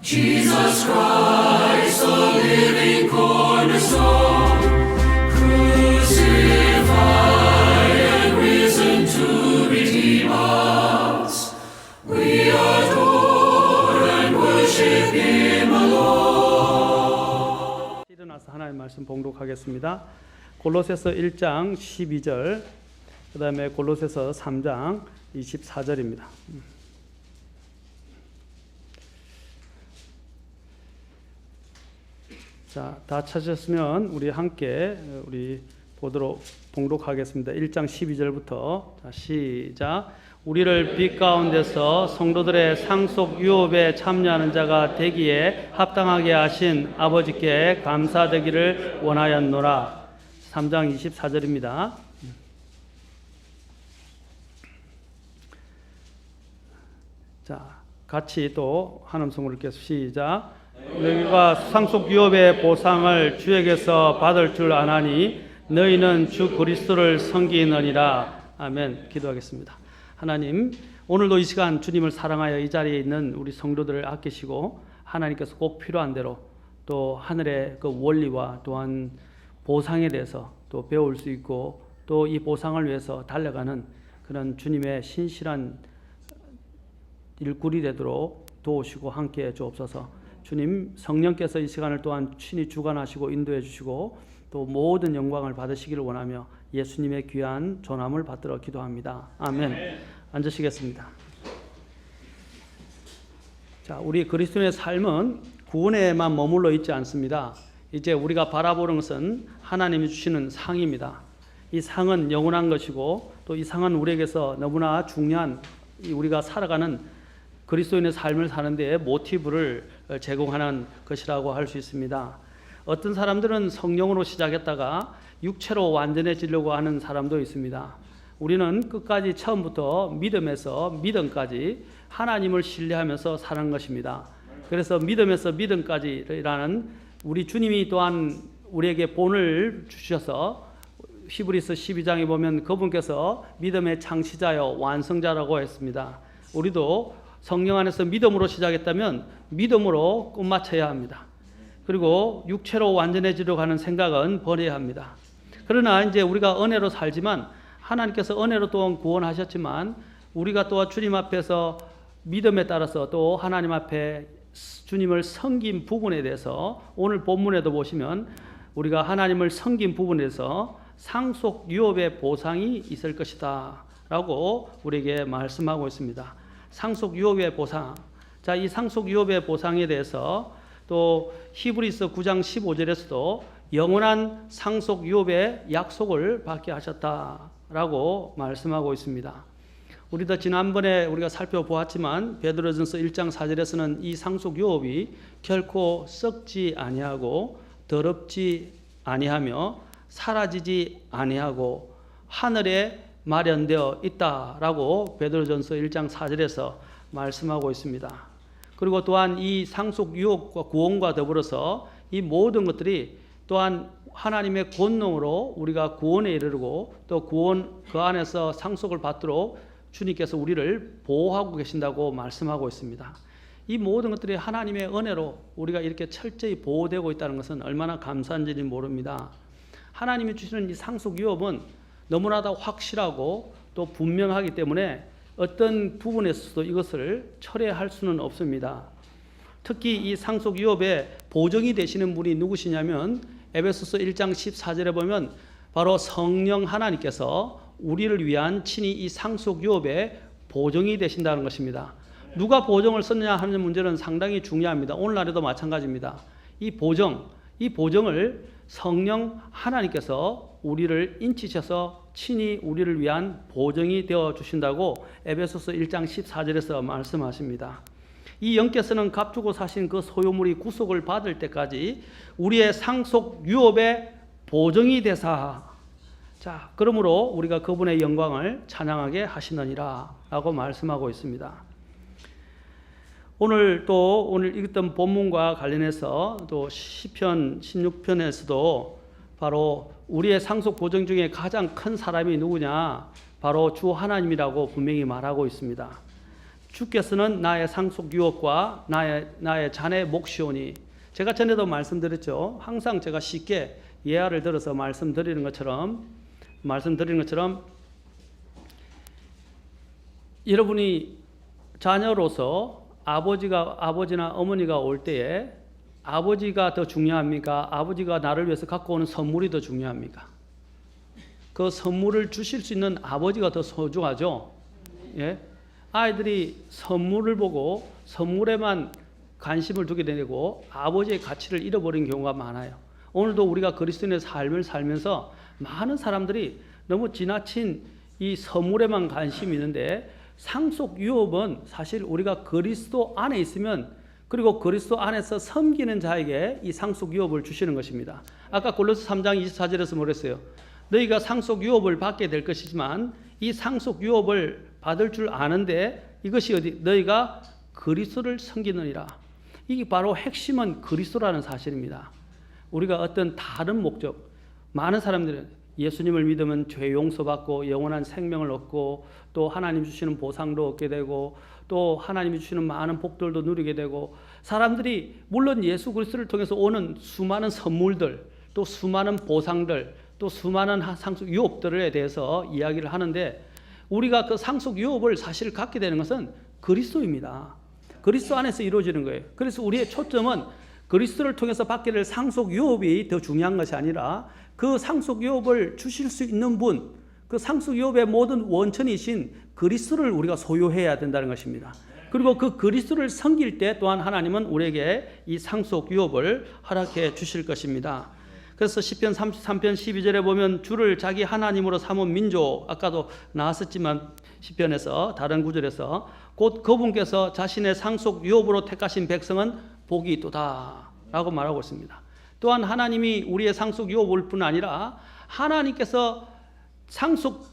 Jesus Christ, the living cornerstone, crucified and risen to redeem us. We adore and worship Him alone. 일어나서 하나님의 말씀 봉독하겠습니다. 골로새서 1장 12절, 그 다음에 골로새서 3장 24절입니다. 자, 다 찾으셨으면 우리 함께 봉독하겠습니다. 1장 12절부터 자, 시작. 우리를 빛 가운데서 성도들의 상속 유업에 참여하는 자가 되기에 합당하게 하신 아버지께 감사되기를 원하였노라. 3장 24절입니다. 자, 같이 또 한 음성으로 읽겠습니다. 시작. 너희가 상속 유업의 보상을 주에게서 받을 줄 아나니 너희는 주 그리스도를 섬기느니라. 아멘. 기도하겠습니다. 하나님, 오늘도 이 시간 주님을 사랑하여 이 자리에 있는 우리 성도들을 아끼시고 하나님께서 꼭 필요한 대로 또 하늘의 그 원리와 또한 보상에 대해서 또 배울 수 있고 또 이 보상을 위해서 달려가는 그런 주님의 신실한 일꾼이 되도록 도우시고 함께해 주옵소서. 주님, 성령께서 이 시간을 또한 친히 주관하시고 인도해 주시고 또 모든 영광을 받으시기를 원하며 예수님의 귀한 존함을 받들어 기도합니다. 아멘. 앉으시겠습니다. 자, 우리 그리스도인의 삶은 구원에만 머물러 있지 않습니다. 이제 우리가 바라보는 것은 하나님이 주시는 상입니다. 이 상은 영원한 것이고 또 이 상은 우리에게서 너무나 중요한 우리가 살아가는 그리스도인의 삶을 사는 데에 모티브를 제공하는 것이라고 할 수 있습니다. 어떤 사람들은 성령으로 시작했다가 육체로 완전해지려고 하는 사람도 있습니다. 우리는 끝까지 처음부터 믿음에서 믿음까지 하나님을 신뢰하면서 사는 것입니다. 그래서 믿음에서 믿음까지라는 우리 주님이 또한 우리에게 본을 주셔서 히브리서 12장에 보면 그분께서 믿음의 창시자여 완성자라고 했습니다. 우리도 성령 안에서 믿음으로 시작했다면 믿음으로 끝마쳐야 합니다. 그리고 육체로 완전해지려고 하는 생각은 버려야 합니다. 그러나 이제 우리가 은혜로 살지만 하나님께서 은혜로 또한 구원하셨지만 우리가 또 주님 앞에서 믿음에 따라서 또 하나님 앞에 주님을 섬긴 부분에 대해서 오늘 본문에도 보시면 우리가 하나님을 섬긴 부분에서 상속 유업의 보상이 있을 것이다 라고 우리에게 말씀하고 있습니다. 상속 유업의 보상. 자, 이 상속 유업의 보상에 대해서 또 히브리서 9장 15절에서도 영원한 상속 유업의 약속을 받게 하셨다라고 말씀하고 있습니다. 우리도 지난번에 우리가 살펴보았지만 베드로전서 1장 4절에서는 이 상속 유업이 결코 썩지 아니하고 더럽지 아니하며 사라지지 아니하고 하늘에 마련되어 있다라고 베드로전서 1장 4절에서 말씀하고 있습니다. 그리고 또한 이 상속 유업과 구원과 더불어서 이 모든 것들이 또한 하나님의 권능으로 우리가 구원에 이르고 또 구원 그 안에서 상속을 받도록 주님께서 우리를 보호하고 계신다고 말씀하고 있습니다. 이 모든 것들이 하나님의 은혜로 우리가 이렇게 철저히 보호되고 있다는 것은 얼마나 감사한지 모릅니다. 하나님이 주시는 이 상속 유업은 너무나도 확실하고 또 분명하기 때문에 어떤 부분에서도 이것을 철회할 수는 없습니다. 특히 이 상속 유업에 보정이 되시는 분이 누구시냐면 에베소서 1장 14절에 보면 바로 성령 하나님께서 우리를 위한 친히 이 상속 유업에 보정이 되신다는 것입니다. 누가 보정을 썼느냐 하는 문제는 상당히 중요합니다. 오늘날에도 마찬가지입니다. 이 보정을 성령 하나님께서 우리를 인치셔서 친히 우리를 위한 보정이 되어 주신다고 에베소서 1장 14절에서 말씀하십니다. 이 영께서는 값주고 사신 그 소유물이 구속을 받을 때까지 우리의 상속 유업의 보정이 되사 자, 그러므로 우리가 그분의 영광을 찬양하게 하시느니라 라고 말씀하고 있습니다. 오늘 읽었던 본문과 관련해서 또 시편 16편에서도 바로 우리의 상속 보정 중에 가장 큰 사람이 누구냐? 바로 주 하나님이라고 분명히 말하고 있습니다. 주께서는 나의 상속 유업과 나의 자네 몫이오니. 제가 전에도 말씀드렸죠. 항상 제가 쉽게 예화를 들어서 말씀드리는 것처럼 여러분이 자녀로서 아버지나 어머니가 올 때에 아버지가 더 중요합니까? 아버지가 나를 위해서 갖고 오는 선물이 더 중요합니까? 그 선물을 주실 수 있는 아버지가 더 소중하죠. 예? 아이들이 선물을 보고 선물에만 관심을 두게 되고 아버지의 가치를 잃어버린 경우가 많아요. 오늘도 우리가 그리스도인의 삶을 살면서 많은 사람들이 너무 지나친 이 선물에만 관심이 있는데, 상속 유업은 사실 우리가 그리스도 안에 있으면, 그리고 그리스도 안에서 섬기는 자에게 이 상속 유업을 주시는 것입니다. 아까 골로새 3장 24절에서 뭐랬어요? 너희가 상속 유업을 받게 될 것이지만 이 상속 유업을 받을 줄 아는데 이것이 어디? 너희가 그리스도를 섬기느니라. 이게 바로 핵심은 그리스도라는 사실입니다. 우리가 어떤 다른 목적, 많은 사람들은 예수님을 믿으면 죄 용서받고 영원한 생명을 얻고 또 하나님 주시는 보상도 얻게 되고 또 하나님이 주시는 많은 복들도 누리게 되고, 사람들이 물론 예수 그리스도를 통해서 오는 수많은 선물들, 또 수많은 보상들, 또 수많은 상속 유업들에 대해서 이야기를 하는데, 우리가 그 상속 유업을 사실 갖게 되는 것은 그리스도입니다. 그리스도 안에서 이루어지는 거예요. 그래서 우리의 초점은 그리스도를 통해서 받게 될 상속 유업이 더 중요한 것이 아니라 그 상속 유업을 주실 수 있는 분, 그 상속 유업의 모든 원천이신 그리스도를 우리가 소유해야 된다는 것입니다. 그리고 그 그리스도를 섬길 때 또한 하나님은 우리에게 이 상속 유업을 허락해 주실 것입니다. 그래서 시편 33편 12절에 보면 주를 자기 하나님으로 삼은 민족, 아까도 나왔었지만 시편에서 다른 구절에서 곧 그분께서 자신의 상속 유업으로 택하신 백성은 복이 있도다 라고 말하고 있습니다. 또한 하나님이 우리의 상속 유업일 뿐 아니라 하나님께서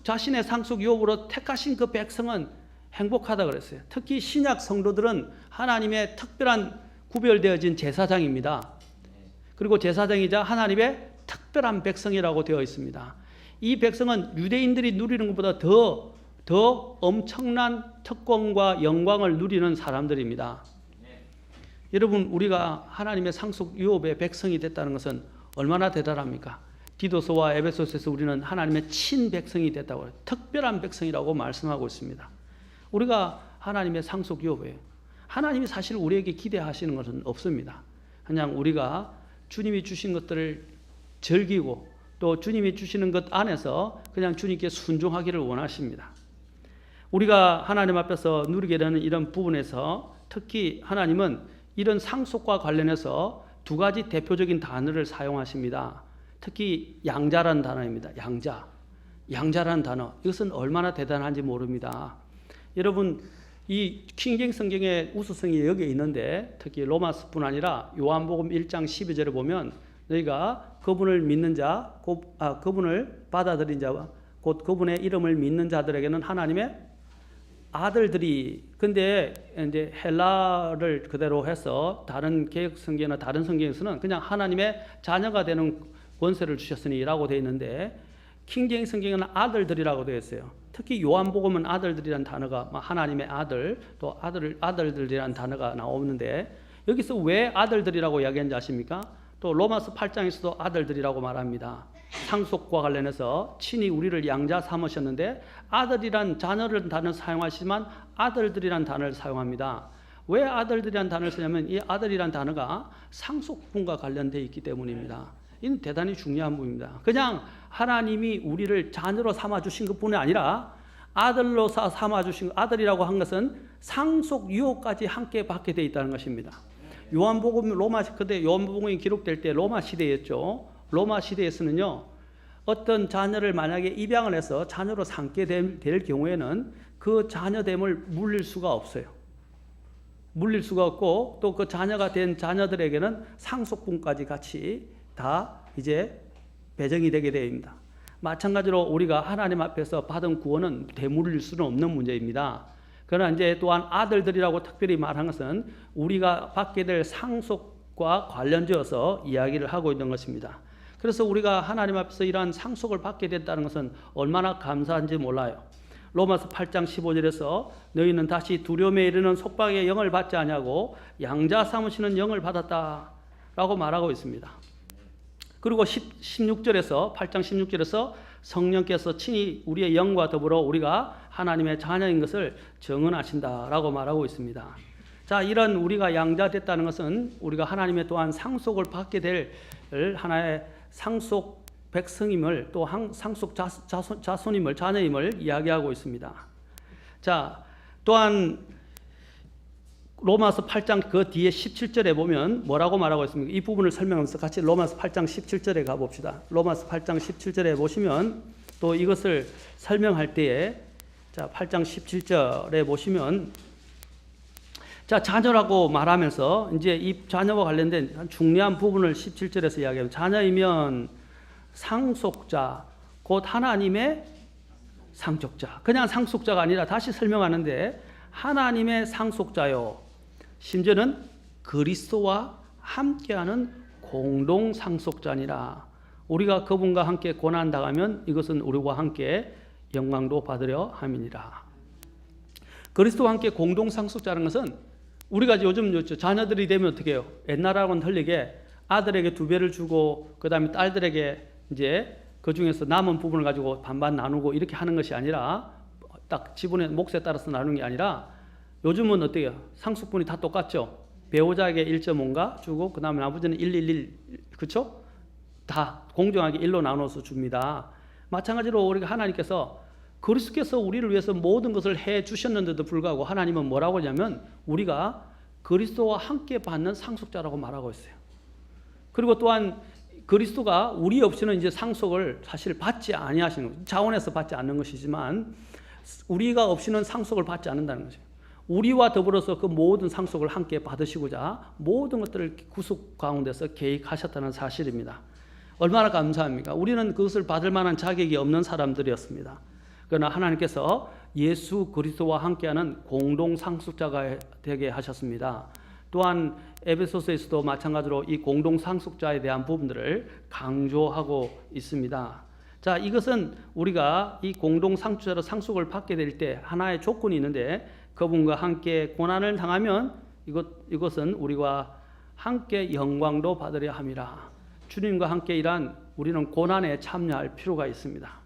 자신의 상속 유업으로 택하신 그 백성은 행복하다 그랬어요. 특히 신약 성도들은 하나님의 특별한 구별되어진 제사장입니다. 그리고 제사장이자 하나님의 특별한 백성이라고 되어 있습니다. 이 백성은 유대인들이 누리는 것보다 더 엄청난 특권과 영광을 누리는 사람들입니다. 여러분, 우리가 하나님의 상속 유업의 백성이 됐다는 것은 얼마나 대단합니까? 디도서와 에베소서에서 우리는 하나님의 친백성이 됐다고 해요. 특별한 백성이라고 말씀하고 있습니다. 우리가 하나님의 상속 유업이에요. 하나님이 사실 우리에게 기대하시는 것은 없습니다. 그냥 우리가 주님이 주신 것들을 즐기고 또 주님이 주시는 것 안에서 그냥 주님께 순종하기를 원하십니다. 우리가 하나님 앞에서 누리게 되는 이런 부분에서 특히 하나님은 이런 상속과 관련해서 두 가지 대표적인 단어를 사용하십니다. 특히 양자라는 단어입니다. 양자라는 단어. 이것은 얼마나 대단한지 모릅니다. 여러분, 이 킹제임 성경의 우수성이 여기에 있는데 특히 로마서뿐 아니라 요한복음 1장 12절에 보면 너희가 그분을 믿는 자, 그분을 받아들인 자, 곧 그분의 이름을 믿는 자들에게는 하나님의 아들들이, 근데 이제 헬라를 그대로 해서 다른 개역 성경이나 다른 성경에서는 그냥 하나님의 자녀가 되는 권세를 주셨으니라고 되어 있는데 킹제임 성경에는 아들들이라고 되어 있어요. 특히 요한복음은 아들들이라는 단어가 하나님의 아들, 또 아들들이라는 단어가 나오는데 여기서 왜 아들들이라고 이야기하는지 아십니까? 또 로마서 8장에서도 아들들이라고 말합니다. 상속과 관련해서 친히 우리를 양자 삼으셨는데 아들이란 자녀를 단어를 사용하시지만 아들들이란 단어를 사용합니다. 왜 아들들이란 단어를 쓰냐면 이 아들이란 단어가 상속분과 관련되어 있기 때문입니다. 이는 대단히 중요한 부분입니다. 그냥 하나님이 우리를 자녀로 삼아주신 것뿐이 아니라 아들로 삼아주신 아들이라고 한 것은 상속 유업까지 함께 받게 되어 있다는 것입니다. 요한복음이 기록될 때 로마 시대였죠. 로마 시대에서는요, 어떤 자녀를 만약에 입양을 해서 자녀로 삼게 될 경우에는 그 자녀됨을 물릴 수가 없어요. 물릴 수가 없고 또 그 자녀가 된 자녀들에게는 상속분까지 같이 다 이제 배정이 되게 됩니다. 마찬가지로 우리가 하나님 앞에서 받은 구원은 되물릴 수는 없는 문제입니다. 그러나 이제 또한 아들들이라고 특별히 말한 것은 우리가 받게 될 상속과 관련지어서 이야기를 하고 있는 것입니다. 그래서 우리가 하나님 앞에서 이러한 상속을 받게 됐다는 것은 얼마나 감사한지 몰라요. 로마서 8장 15절에서 너희는 다시 두려움에 이르는 속박의 영을 받지 아니하고 양자 삼으시는 영을 받았다라고 말하고 있습니다. 그리고 16절에서 8장 16절에서 성령께서 친히 우리의 영과 더불어 우리가 하나님의 자녀인 것을 증언하신다라고 말하고 있습니다. 자, 이런 우리가 양자됐다는 것은 우리가 하나님의 또한 상속을 받게 될 하나의 상속 백성임을 또 상속 자손임을 자녀임을 이야기하고 있습니다. 자, 또한 로마서 8장 그 뒤에 17절에 보면 뭐라고 말하고 있습니까? 이 부분을 설명하면서 같이 로마서 8장 17절에 가봅시다. 로마서 8장 17절에 보시면 또 이것을 설명할 때에 자, 8장 17절에 보시면 자, 자녀라고 말하면서 이제 이 자녀와 관련된 중요한 부분을 17절에서 이야기합니다. 자녀이면 상속자, 곧 하나님의 상속자. 그냥 상속자가 아니라 다시 설명하는데 하나님의 상속자요. 심지어는 그리스도와 함께하는 공동 상속자니라. 우리가 그분과 함께 고난 당하면 이것은 우리와 함께 영광도 받으려 함이니라. 그리스도와 함께 공동 상속자라는 것은 우리가 요즘 자녀들이 되면 어떻게 해요? 옛날하고는 틀리게 아들에게 2배를 주고 그다음에 딸들에게 이제 그 중에서 남은 부분을 가지고 반반 나누고 이렇게 하는 것이 아니라 딱 지분의 몫에 따라서 나누는 게 아니라 요즘은 어때요? 상속분이 다 똑같죠? 배우자에게 1.5인가 주고 그 다음에 나머지는 111 그렇죠? 다 공정하게 1로 나눠서 줍니다. 마찬가지로 우리가 하나님께서 그리스도께서 우리를 위해서 모든 것을 해 주셨는데도 불구하고 하나님은 뭐라고 하냐면 우리가 그리스도와 함께 받는 상속자라고 말하고 있어요. 그리고 또한 그리스도가 우리 없이는 이제 상속을 사실 받지 아니하시는 거죠. 자원에서 받지 않는 것이지만 우리가 없이는 상속을 받지 않는다는 거죠. 우리와 더불어서 그 모든 상속을 함께 받으시고자 모든 것들을 구속 가운데서 계획하셨다는 사실입니다. 얼마나 감사합니까? 우리는 그것을 받을 만한 자격이 없는 사람들이었습니다. 그러나 하나님께서 예수 그리스도와 함께하는 공동 상속자가 되게 하셨습니다. 또한 에베소서에서도 마찬가지로 이 공동 상속자에 대한 부분들을 강조하고 있습니다. 자, 이것은 우리가 이 공동 상속자로 상속을 받게 될 때 하나의 조건이 있는데 그분과 함께 고난을 당하면 이것은 우리와 함께 영광도 받으려 함이라. 주님과 함께 일한 우리는 고난에 참여할 필요가 있습니다.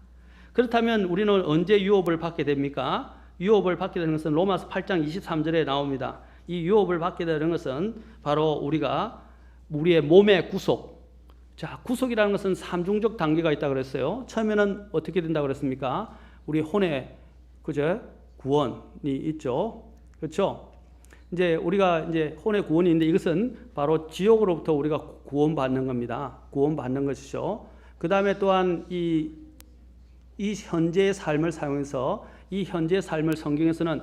그렇다면 우리는 언제 유업을 받게 됩니까? 유업을 받게 되는 것은 로마서 8장 23절에 나옵니다. 이 유업을 받게 되는 것은 바로 우리가 우리의 몸의 구속. 자, 구속이라는 것은 삼중적 단계가 있다고 그랬어요. 처음에는 어떻게 된다고 그랬습니까? 우리 혼의 그죠? 구원이 있죠. 그렇죠? 이제 우리가 이제 혼의 구원이 있는데 이것은 바로 지옥으로부터 우리가 구원받는 겁니다. 구원받는 것이죠. 그다음에 또한 이 현재의 삶을 사용해서 이 현재의 삶을 성경에서는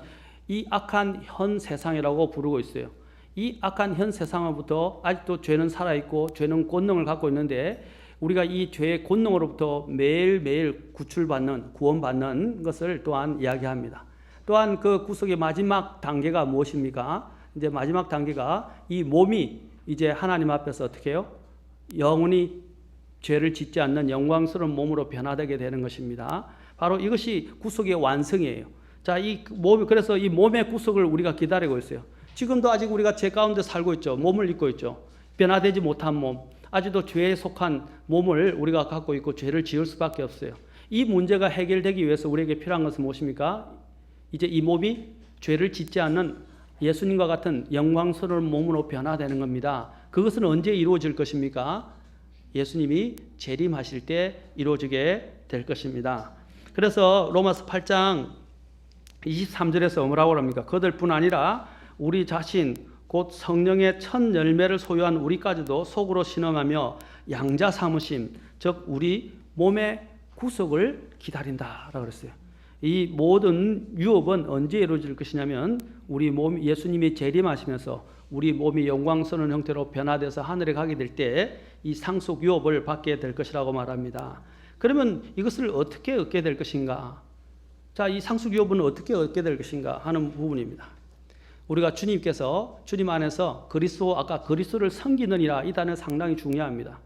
이 악한 현 세상이라고 부르고 있어요. 이 악한 현 세상으로부터 아직도 죄는 살아있고 죄는 권능을 갖고 있는데 우리가 이 죄의 권능으로부터 매일매일 구출받는 구원받는 것을 또한 이야기합니다. 또한 그 구속의 마지막 단계가 무엇입니까? 이제 마지막 단계가 이 몸이 이제 하나님 앞에서 어떻게 해요? 영원히 죄를 짓지 않는 영광스러운 몸으로 변화되게 되는 것입니다. 바로 이것이 구속의 완성이에요. 자, 그래서 이 몸의 구속을 우리가 기다리고 있어요. 지금도 아직 우리가 죄 가운데 살고 있죠. 몸을 입고 있죠. 변화되지 못한 몸, 아직도 죄에 속한 몸을 우리가 갖고 있고 죄를 지을 수밖에 없어요. 이 문제가 해결되기 위해서 우리에게 필요한 것은 무엇입니까? 이제 이 몸이 죄를 짓지 않는 예수님과 같은 영광스러운 몸으로 변화되는 겁니다. 그것은 언제 이루어질 것입니까? 예수님이 재림하실 때 이루어지게 될 것입니다. 그래서 로마서 8장 23절에서 뭐라고 합니까? 그들뿐 아니라 우리 자신 곧 성령의 첫 열매를 소유한 우리까지도 속으로 신음하며 양자 삼으심, 즉 우리 몸의 구속을 기다린다라고 그랬어요. 이 모든 유업은 언제 이루어질 것이냐면 우리 몸 예수님이 재림하시면서 우리 몸이 영광스러운 형태로 변화돼서 하늘에 가게 될 때 이 상속 유업을 받게 될 것이라고 말합니다. 그러면 이것을 어떻게 얻게 될 것인가? 자, 이 상속 유업은 어떻게 얻게 될 것인가 하는 부분입니다. 우리가 주님께서 주님 안에서 아까 그리스도를 섬기느니라 이 단어 상당히 중요합니다.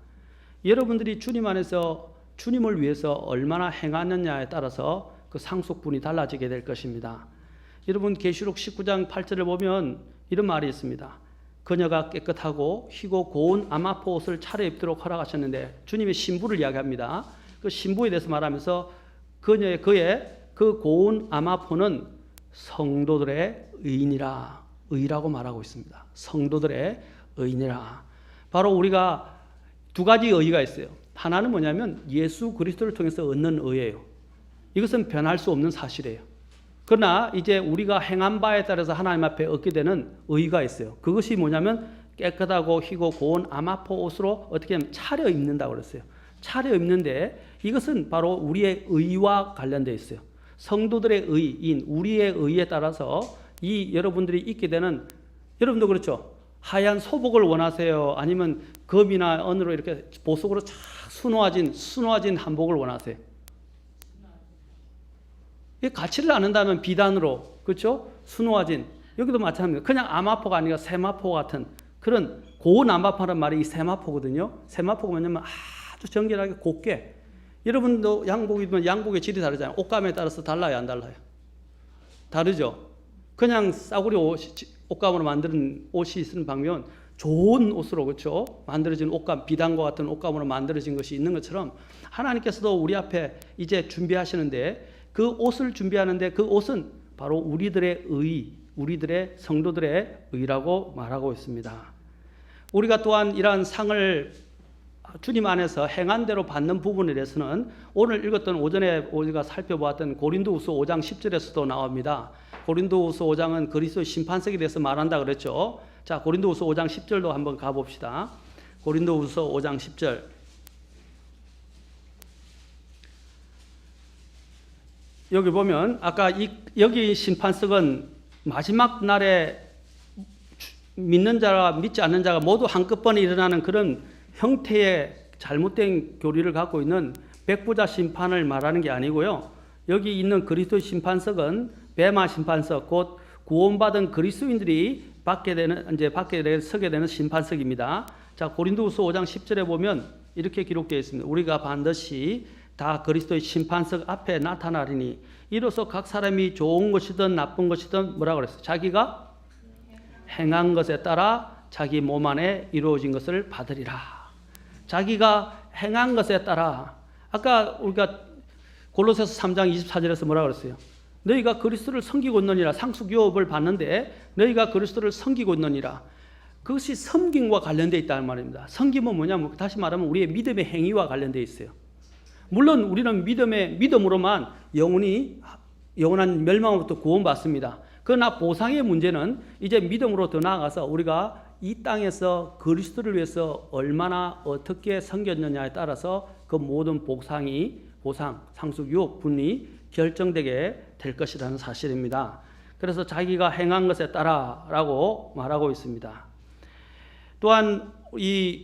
여러분들이 주님 안에서 주님을 위해서 얼마나 행하느냐에 따라서 그 상속분이 달라지게 될 것입니다. 여러분 계시록 19장 8절을 보면 이런 말이 있습니다. 그녀가 깨끗하고 희고 고운 아마포 옷을 차려입도록 허락하셨는데 주님의 신부를 이야기합니다. 그 신부에 대해서 말하면서 그의 그 고운 아마포는 성도들의 의인이라, 의라고 말하고 있습니다. 성도들의 의인이라. 바로 우리가 두 가지 의의가 있어요. 하나는 뭐냐면 예수 그리스도를 통해서 얻는 의예요. 이것은 변할 수 없는 사실이에요. 그러나 이제 우리가 행한 바에 따라서 하나님 앞에 얻게 되는 의의가 있어요. 그것이 뭐냐면 깨끗하고 희고 고운 아마포 옷으로 어떻게 하면 차려입는다고 그랬어요. 차려입는데 이것은 바로 우리의 의와 관련되어 있어요. 성도들의 의인, 우리의 의에 따라서 이 여러분들이 입게 되는, 여러분도 그렇죠? 하얀 소복을 원하세요? 아니면 검이나 은으로 이렇게 보석으로 쫙 수놓아진 한복을 원하세요? 가치를 아는다면 비단으로, 그렇죠? 수놓아진, 여기도 마찬가지입니다. 그냥 아마포가 아니라 세마포 같은 그런 고운 아마포라는 말이 이 세마포거든요. 세마포가 뭐냐면 아주 정결하게 곱게, 여러분도 양복 입으면 양복의 질이 다르잖아요. 옷감에 따라서 달라요, 안 달라요? 다르죠? 그냥 싸구려 옷감으로 만든 옷이 있는 방면 좋은 옷으로, 그렇죠? 만들어진 옷감, 비단과 같은 옷감으로 만들어진 것이 있는 것처럼 하나님께서도 우리 앞에 이제 준비하시는데, 그 옷을 준비하는데 그 옷은 바로 우리들의 의, 우리들의 성도들의 의라고 말하고 있습니다. 우리가 또한 이러한 상을 주님 안에서 행한 대로 받는 부분에 대해서는 오늘 읽었던, 오전에 우리가 살펴보았던 고린도후서 5장 10절에서도 나옵니다. 고린도후서 5장은 그리스도의 심판석에 대해서 말한다 그랬죠. 자, 고린도후서 5장 10절도 한번 가봅시다. 고린도후서 5장 10절. 여기 보면 아까 여기 심판석은 마지막 날에 믿는 자와 믿지 않는 자가 모두 한꺼번에 일어나는 그런 형태의 잘못된 교리를 갖고 있는 백부자 심판을 말하는 게 아니고요. 여기 있는 그리스도의 심판석은 베마 심판석, 곧 구원받은 그리스도인들이 서게 되는 심판석입니다. 자, 고린도후서 5장 10절에 보면 이렇게 기록되어 있습니다. 우리가 반드시 다 그리스도의 심판석 앞에 나타나리니 이로써 각 사람이 좋은 것이든 나쁜 것이든 뭐라고 그랬어요? 자기가 행한 것에 따라 자기 몸 안에 이루어진 것을 받으리라. 자기가 행한 것에 따라, 아까 우리가 골로새서 3장 24절에서 뭐라고 그랬어요? 너희가 그리스도를 섬기고 있느니라. 상속유업을 받는데 너희가 그리스도를 섬기고 있느니라. 그것이 섬김과 관련되어 있다는 말입니다. 섬김은 뭐냐면 다시 말하면 우리의 믿음의 행위와 관련되어 있어요. 물론 우리는 믿음으로만 영원한 멸망으로부터 구원받습니다. 그러나 보상의 문제는 이제 믿음으로 더 나아가서 우리가 이 땅에서 그리스도를 위해서 얼마나 어떻게 섬겼느냐에 따라서 그 모든 보상, 상속유업분이 결정되게 될 것이라는 사실입니다. 그래서 자기가 행한 것에 따라라고 말하고 있습니다. 또한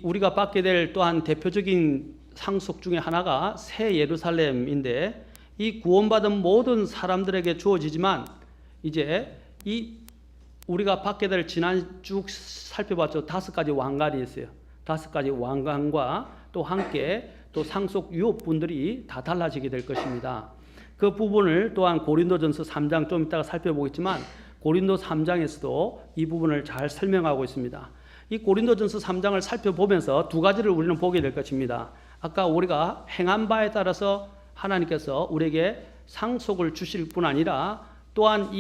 우리가 받게 될 또한 대표적인 상속 중에 하나가 새 예루살렘인데, 이 구원받은 모든 사람들에게 주어지지만 이제 우리가 받게 될, 지난 쭉 살펴봤죠. 5가지 왕관이 있어요. 5가지 왕관과 또 함께 또 상속 유업분들이 다 달라지게 될 것입니다. 그 부분을 또한 고린도전서 3장 좀 이따가 살펴보겠지만 고린도 3장에서도 이 부분을 잘 설명하고 있습니다. 이 고린도전서 3장을 살펴보면서 두 가지를 우리는 보게 될 것입니다. 아까 우리가 행한 바에 따라서 하나님께서 우리에게 상속을 주실 뿐 아니라 또한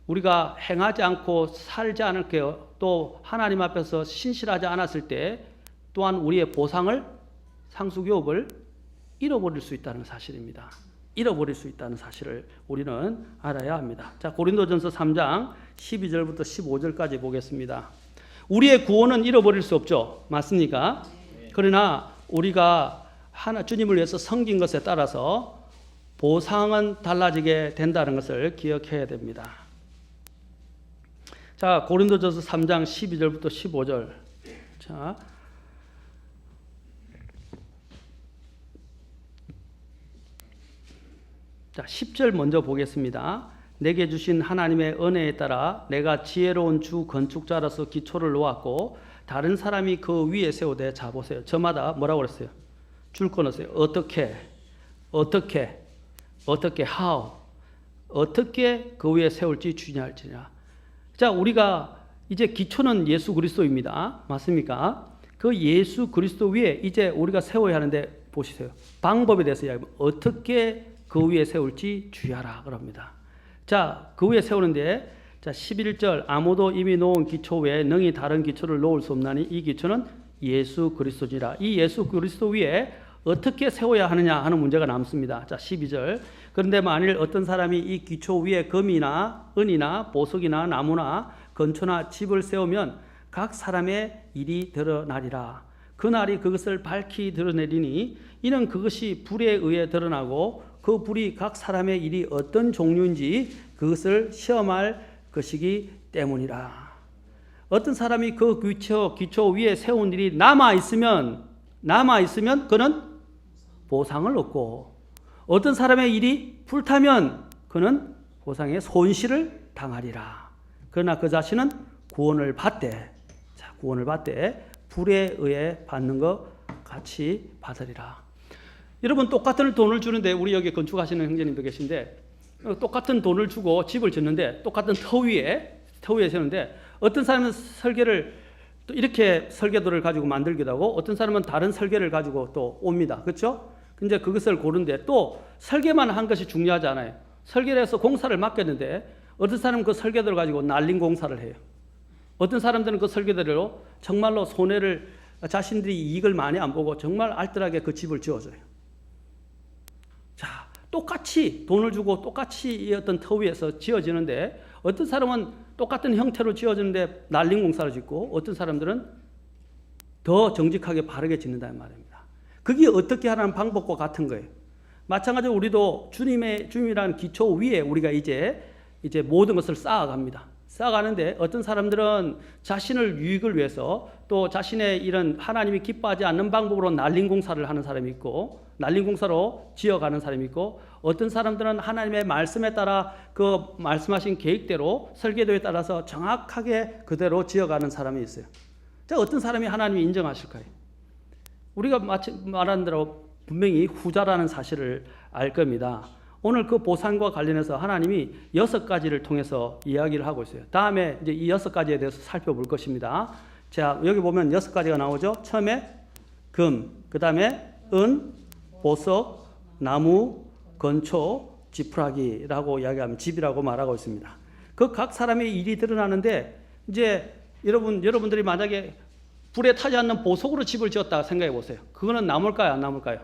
우리가 행하지 않고 살지 않을게요. 또 하나님 앞에서 신실하지 않았을 때 또한 우리의 보상을, 상속유업을 잃어버릴 수 있다는 사실입니다. 잃어버릴 수 있다는 사실을 우리는 알아야 합니다. 자, 고린도전서 3장 12절부터 15절까지 보겠습니다. 우리의 구원은 잃어버릴 수 없죠. 맞습니까? 그러나 우리가 주님을 위해서 섬긴 것에 따라서 보상은 달라지게 된다는 것을 기억해야 됩니다. 자, 고린도전서 3장 12절부터 15절. 자, 10절 먼저 보겠습니다. 내게 주신 하나님의 은혜에 따라 내가 지혜로운 주 건축자로서 기초를 놓았고 다른 사람이 그 위에 세우되, 자 보세요. 저마다 뭐라고 그랬어요? 줄 끊었어요. 어떻게 어떻게 how 어떻게 그 위에 세울지 주의할지냐. 자, 우리가 이제 기초는 예수 그리스도입니다. 맞습니까? 그 예수 그리스도 위에 이제 우리가 세워야 하는데 보시세요. 방법에 대해서 이야기합니다. 어떻게 그 위에 세울지 주의하라 그럽니다. 자, 그 위에 세우는데 자, 11절 아무도 이미 놓은 기초 외에 능히 다른 기초를 놓을 수 없나니 이 기초는 예수 그리스도지라. 이 예수 그리스도 위에 어떻게 세워야 하느냐 하는 문제가 남습니다. 자, 12절 그런데 만일 어떤 사람이 이 기초 위에 금이나 은이나 보석이나 나무나 건초나 집을 세우면 각 사람의 일이 드러나리라. 그날이 그것을 밝히 드러내리니 이는 그것이 불에 의해 드러나고 그 불이 각 사람의 일이 어떤 종류인지 그것을 시험할 것이기 때문이라. 어떤 사람이 그 기초 위에 세운 일이 남아있으면 그는 보상을 얻고 어떤 사람의 일이 불타면 그는 보상의 손실을 당하리라. 그러나 그 자신은 구원을 받되 불에 의해 받는 것 같이 받으리라. 여러분 똑같은 돈을 주는데 우리 여기 건축하시는 형제님도 계신데 똑같은 돈을 주고 집을 짓는데 똑같은 터 위에 세우는데 어떤 사람은 설계를 또 이렇게 설계도를 가지고 만들기도 하고 어떤 사람은 다른 설계를 가지고 또 옵니다. 그렇죠? 근데 그것을 고른데 또 설계만 한 것이 중요하지 않아요. 설계를 해서 공사를 맡겼는데 어떤 사람은 그 설계도를 가지고 날린 공사를 해요. 어떤 사람들은 그 설계대로 정말로 손해를 자신들이 이익을 많이 안 보고 정말 알뜰하게 그 집을 지어줘요. 자, 똑같이 돈을 주고 똑같이 이 어떤 터 위에서 지어지는데 어떤 사람은 똑같은 형태로 지어지는데 날린 공사를 짓고 어떤 사람들은 더 정직하게 바르게 짓는다는 말입니다. 그게 어떻게 하라는 방법과 같은 거예요. 마찬가지로 우리도 주님이라는 기초 위에 우리가 이제 모든 것을 쌓아갑니다. 쌓아가는데 어떤 사람들은 자신을 유익을 위해서 또 자신의 이런 하나님이 기뻐하지 않는 방법으로 날린 공사를 하는 사람이 있고 날린 공사로 지어가는 사람이 있고 어떤 사람들은 하나님의 말씀에 따라 그 말씀하신 계획대로 설계도에 따라서 정확하게 그대로 지어가는 사람이 있어요. 자, 어떤 사람이 하나님이 인정하실까요? 우리가 말한 대로 분명히 후자라는 사실을 알 겁니다. 오늘 그 보상과 관련해서 하나님이 6가지를 통해서 이야기를 하고 있어요. 다음에 이제 이 6가지에 대해서 살펴볼 것입니다. 자, 여기 보면 6가지가 나오죠. 처음에 금, 그 다음에 은, 보석, 나무, 건초, 지푸라기라고 이야기하면 집이라고 말하고 있습니다. 그 각 사람의 일이 드러나는데 이제 여러분들이 만약에 불에 타지 않는 보석으로 집을 지었다 생각해 보세요. 그거는 남을까요? 안 남을까요?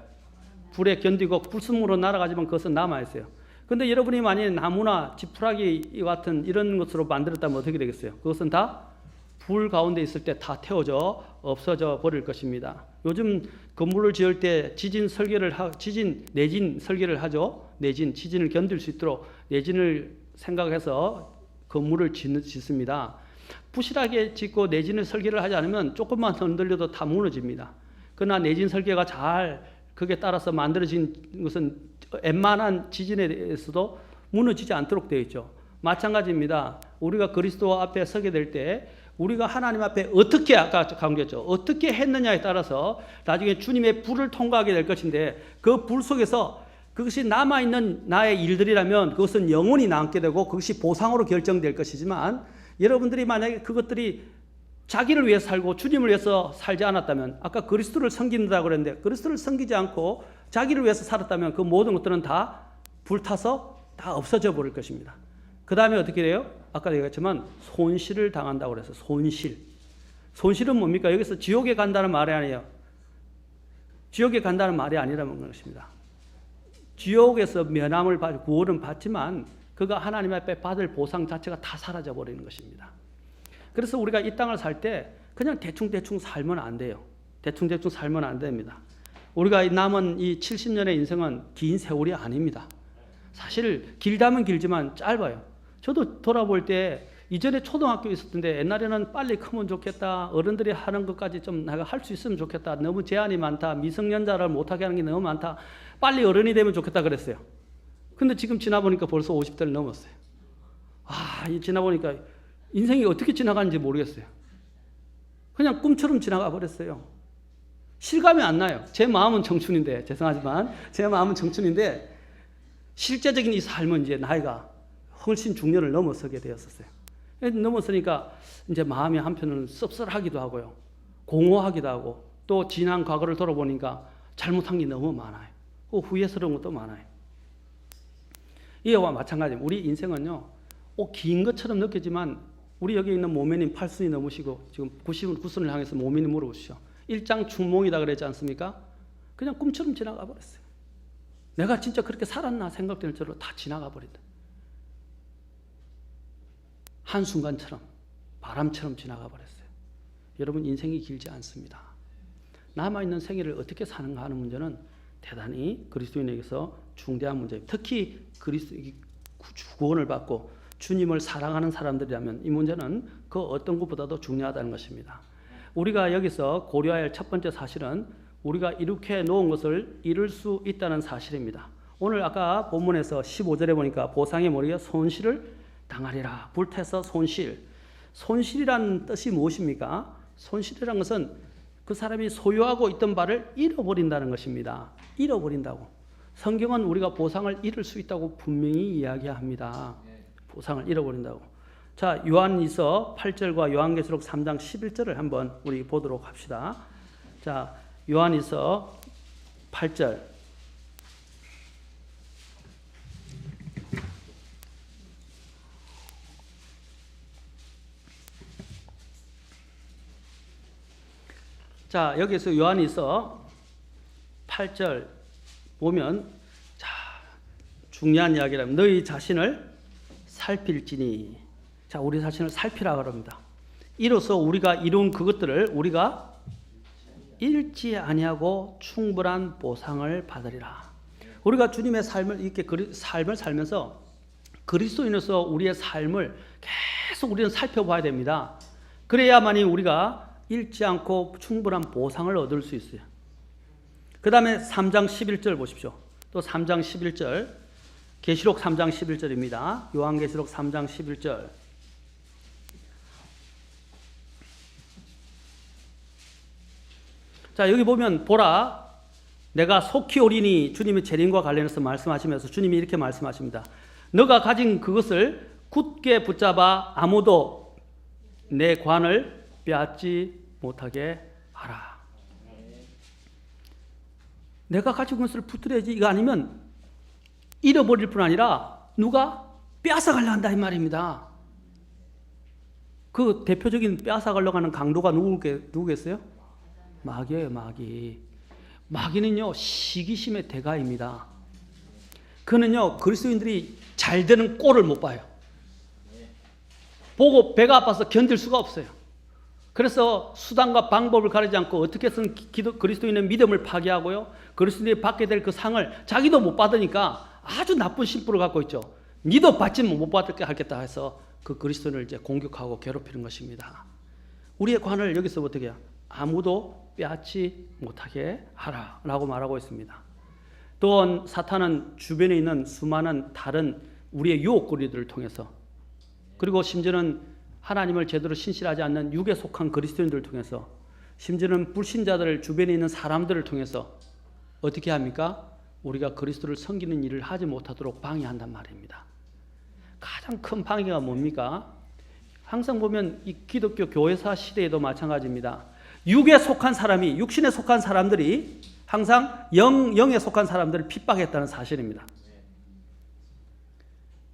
불에 견디고 불순물로 날아가지만 그것은 남아있어요. 그런데 여러분이 만약에 나무나 지푸라기 같은 이런 것으로 만들었다면 어떻게 되겠어요? 그것은 다 불 가운데 있을 때 다 태워져 없어져 버릴 것입니다. 요즘 건물을 지을 때 지진 설계를 하죠. 지진을 견딜 수 있도록 내진을 생각해서 건물을 짓습니다. 부실하게 짓고 내진을 설계를 하지 않으면 조금만 흔들려도 다 무너집니다. 그러나 내진 설계가 잘 그게 따라서 만들어진 것은 웬만한 지진에 대해서도 무너지지 않도록 되어 있죠. 마찬가지입니다. 우리가 그리스도 앞에 서게 될 때 우리가 하나님 앞에 어떻게 아까 강조했죠. 어떻게 했느냐에 따라서 나중에 주님의 불을 통과하게 될 것인데 그 불 속에서 그것이 남아있는 나의 일들이라면 그것은 영원히 남게 되고 그것이 보상으로 결정될 것이지만 여러분들이 만약에 그것들이 자기를 위해 살고 주님을 위해서 살지 않았다면 아까 그리스도를 섬긴다고 그랬는데 그리스도를 섬기지 않고 자기를 위해서 살았다면 그 모든 것들은 다 불타서 다 없어져 버릴 것입니다. 그 다음에 어떻게 돼요? 아까 얘기했지만 손실을 당한다고 그래서 손실은 뭡니까? 여기서 지옥에 간다는 말이 아니에요. 지옥에 간다는 말이 아니라는 것입니다. 지옥에서 면함을 받고 구원은 받지만 그가 하나님 앞에 받을 보상 자체가 다 사라져 버리는 것입니다. 그래서 우리가 이 땅을 살 때 그냥 대충 살면 안 돼요. 대충 살면 안 됩니다. 우리가 남은 이 70년의 인생은 긴 세월이 아닙니다. 사실 길다면 길지만 짧아요. 저도 돌아볼 때 이전에 초등학교 있었을 때 옛날에는 빨리 크면 좋겠다. 어른들이 하는 것까지 좀 내가 할 수 있으면 좋겠다. 너무 제한이 많다. 미성년자를 못하게 하는 게 너무 많다. 빨리 어른이 되면 좋겠다 그랬어요. 근데 지금 지나보니까 벌써 50대를 넘었어요. 지나보니까 인생이 어떻게 지나가는지 모르겠어요. 그냥 꿈처럼 지나가 버렸어요. 실감이 안 나요. 제 마음은 청춘인데 죄송하지만 제 마음은 청춘인데 실제적인 이 삶은 이제 나이가 훨씬 중년을 넘어서게 되었었어요. 넘어서니까 이제 마음이 한편으로는 씁쓸하기도 하고요. 공허하기도 하고 또 지난 과거를 돌아보니까 잘못한 게 너무 많아요. 후회스러운 것도 많아요. 이와 마찬가지입니다. 우리 인생은요, 긴 것처럼 느끼지만 우리 여기 있는 모매님 8순이 넘으시고 지금 99순을 향해서 모매님 물어보시죠. 일장춘몽이다 그랬지 않습니까? 그냥 꿈처럼 지나가 버렸어요. 내가 진짜 그렇게 살았나 생각되는 대로 다 지나가 버린다. 한순간처럼 바람처럼 지나가 버렸어요. 여러분 인생이 길지 않습니다. 남아있는 생애를 어떻게 사는가 하는 문제는 대단히 그리스도인에게서 중대한 문제입니다. 특히 구원을 받고 주님을 사랑하는 사람들이라면 이 문제는 그 어떤 것보다도 중요하다는 것입니다. 우리가 여기서 고려해야 할 첫 번째 사실은 우리가 이렇게 놓은 것을 이룰 수 있다는 사실입니다. 오늘 아까 본문에서 15절에 보니까 보상의 머리가 손실을 당하리라. 불태서 손실. 손실이라는 뜻이 무엇입니까? 손실이라는 것은 그 사람이 소유하고 있던 바를 잃어버린다는 것입니다. 잃어버린다고. 성경은 우리가 보상을 잃을 수 있다고 분명히 이야기합니다. 보상을 잃어버린다고. 자, 요한일서 8절과 요한계시록 3장 11절을 한번 우리 보도록 합시다. 자, 요한일서 8절. 자, 여기서 요한일서 8절 보면 자, 중요한 이야기라면 너희 자신을 살필지니. 자, 우리 자신을 살피라 그럽니다. 이로써 우리가 이룬 그것들을 우리가 잃지 아니하고 충분한 보상을 받으리라. 우리가 주님의 삶을 이렇게 삶을 살면서 그리스도인으로서 우리의 삶을 계속 우리는 살펴봐야 됩니다. 그래야만이 우리가 잃지 않고 충분한 보상을 얻을 수 있어요. 그 다음에 3장 11절 보십시오. 또 3장 11절, 계시록 3장 11절입니다. 요한계시록 3장 11절. 자, 여기 보면 보라, 내가 속히 오리니 주님이 재림과 관련해서 말씀하시면서 주님이 이렇게 말씀하십니다. 너가 가진 그것을 굳게 붙잡아 아무도 내 관을 빼앗지 못하게 하라. 내가 가진 것을 붙들어야지. 이거 아니면 잃어버릴 뿐 아니라 누가 빼앗아가려 한다 이 말입니다. 그 대표적인 빼앗아가려고 하는 강도가 누구겠어요? 마귀예요, 마귀. 마귀는요, 시기심의 대가입니다. 그는요, 그리스도인들이 잘 되는 꼴을 못 봐요. 보고 배가 아파서 견딜 수가 없어요. 그래서 수단과 방법을 가리지 않고 어떻게 해서는 그리스도인의 믿음을 파괴하고요, 그리스도인이 받게 될 그 상을 자기도 못 받으니까 아주 나쁜 심부를 갖고 있죠. 니도 받지면 못 받게 하겠다 해서 그 그리스도인을 이제 공격하고 괴롭히는 것입니다. 우리의 관을 여기서 어떻게 해요? 아무도 빼앗지 못하게 하라라고 말하고 있습니다. 또한 사탄은 주변에 있는 수많은 다른 우리의 유혹거리들을 통해서, 그리고 심지어는 하나님을 제대로 신실하지 않는 육에 속한 그리스도인들을 통해서, 심지어는 불신자들 주변에 있는 사람들을 통해서 어떻게 합니까? 우리가 그리스도를 섬기는 일을 하지 못하도록 방해한단 말입니다. 가장 큰 방해가 뭡니까? 항상 보면 이 기독교 교회사 시대에도 마찬가지입니다. 육에 속한 사람이, 육신에 속한 사람들이 항상 영에 속한 사람들을 핍박했다는 사실입니다.